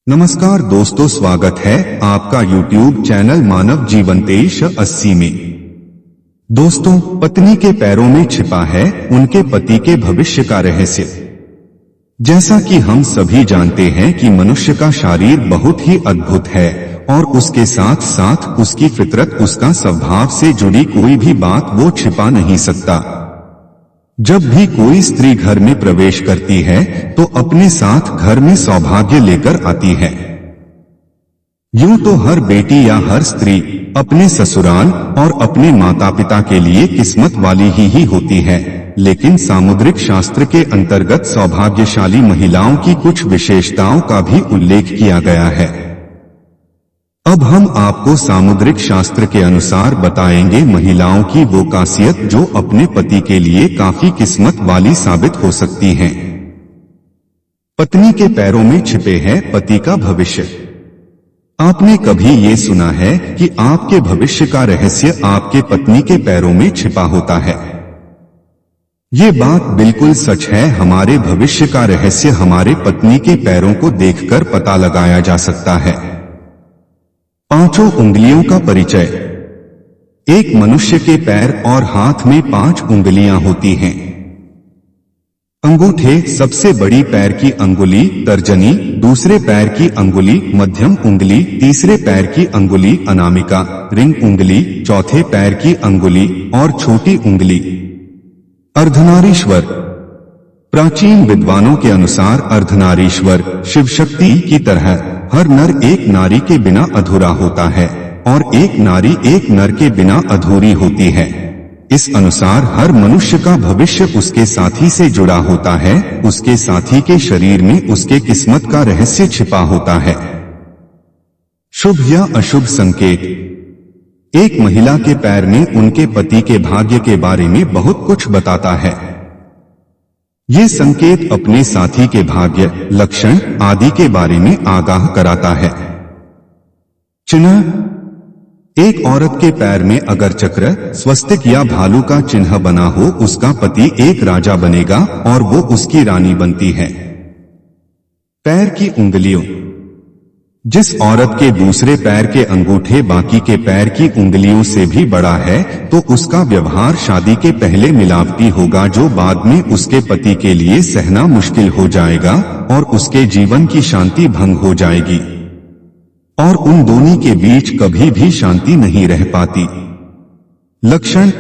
नमस्कार दोस्तों, स्वागत है आपका YouTube चैनल मानव जीवन 2380 में। दोस्तों, पत्नी के पैरों में छिपा है उनके पति के भविष्य का रहस्य। जैसा कि हम सभी जानते हैं कि मनुष्य का शरीर बहुत ही अद्भुत है और उसके साथ साथ उसकी फितरत, उसका स्वभाव से जुड़ी कोई भी बात वो छिपा नहीं सकता। जब भी कोई स्त्री घर में प्रवेश करती है तो अपने साथ घर में सौभाग्य लेकर आती है। यूं तो हर बेटी या हर स्त्री अपने ससुराल और अपने माता पिता के लिए किस्मत वाली ही होती है, लेकिन सामुद्रिक शास्त्र के अंतर्गत सौभाग्यशाली महिलाओं की कुछ विशेषताओं का भी उल्लेख किया गया है। अब हम आपको सामुद्रिक शास्त्र के अनुसार बताएंगे महिलाओं की वो खासियत जो अपने पति के लिए काफी किस्मत वाली साबित हो सकती हैं। पत्नी के पैरों में छिपे है पति का भविष्य। आपने कभी ये सुना है कि आपके भविष्य का रहस्य आपके पत्नी के पैरों में छिपा होता है? ये बात बिल्कुल सच है। हमारे भविष्य का रहस्य हमारे पत्नी के पैरों को देखकर पता लगाया जा सकता है। पांचों उंगलियों का परिचय। एक मनुष्य के पैर और हाथ में 5 उंगलियां होती हैं। अंगूठे, सबसे बड़ी पैर की अंगुली तर्जनी, दूसरे पैर की अंगुली मध्यम उंगली, तीसरे पैर की अंगुली अनामिका, रिंग उंगली, चौथे पैर की अंगुली और छोटी उंगली अर्धनारीश्वर। प्राचीन विद्वानों के अनुसार अर्धनारीश्वर शिव शक्ति की तरह हर नर एक नारी के बिना अधूरा होता है और एक नारी एक नर के बिना अधूरी होती है। इस अनुसार हर मनुष्य का भविष्य उसके साथी से जुड़ा होता है, उसके साथी के शरीर में उसके किस्मत का रहस्य छिपा होता है। शुभ या अशुभ संकेत। एक महिला के पैर में उनके पति के भाग्य के बारे में बहुत कुछ बताता है। ये संकेत अपने साथी के भाग्य, लक्षण आदि के बारे में आगाह कराता है। चिन्ह। एक औरत के पैर में अगर चक्र, स्वस्तिक या भालू का चिन्ह बना हो, उसका पति एक राजा बनेगा और वो उसकी रानी बनती है। पैर की उंगलियों। जिस औरत के दूसरे पैर के अंगूठे बाकी के पैर की उंगलियों से भी बड़ा है तो उसका व्यवहार शादी के पहले मिलावटी होगा, जो बाद में उसके पति के लिए सहना मुश्किल हो जाएगा और उसके जीवन की शांति भंग हो जाएगी और उन दोनों के बीच कभी भी शांति नहीं रह पाती। लक्षण।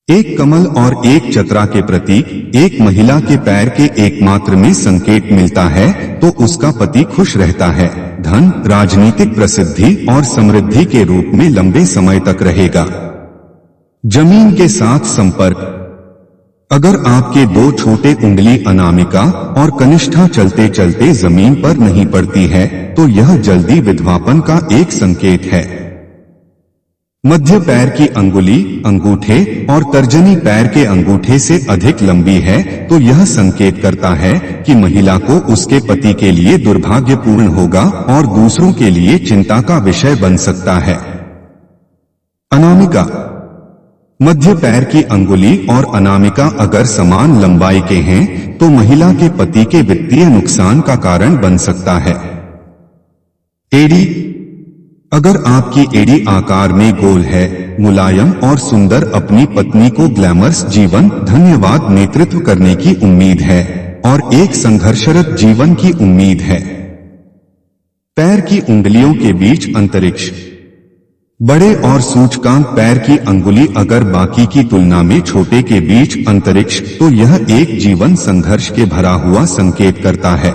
एक कमल और एक चतरा के प्रतीक। एक महिला के पैर के एकमात्र में संकेत मिलता है तो उसका पति खुश रहता है, धन, राजनीतिक प्रसिद्धि और समृद्धि के रूप में लंबे समय तक रहेगा। जमीन के साथ संपर्क। अगर आपके 2 छोटे उंगली अनामिका और कनिष्ठा चलते चलते जमीन पर नहीं पड़ती है तो यह जल्दी विधवापन का एक संकेत है। मध्य पैर की अंगुली, अंगूठे और तर्जनी पैर के अंगूठे से अधिक लंबी है तो यह संकेत करता है कि महिला को उसके पति के लिए दुर्भाग्यपूर्ण होगा और दूसरों के लिए चिंता का विषय बन सकता है। अनामिका। मध्य पैर की अंगुली और अनामिका अगर समान लंबाई के हैं तो महिला के पति के वित्तीय नुकसान का कारण बन सकता है। एड़ी। अगर आपकी एड़ी आकार में गोल है, मुलायम और सुंदर, अपनी पत्नी को ग्लैमरस जीवन, धन्यवाद, नेतृत्व करने की उम्मीद है और एक संघर्षरत जीवन की उम्मीद है। पैर की उंगलियों के बीच अंतरिक्ष। बड़े और सूचकांक पैर की अंगुली अगर बाकी की तुलना में छोटे के बीच अंतरिक्ष तो यह एक जीवन संघर्ष के भरा हुआ संकेत करता है।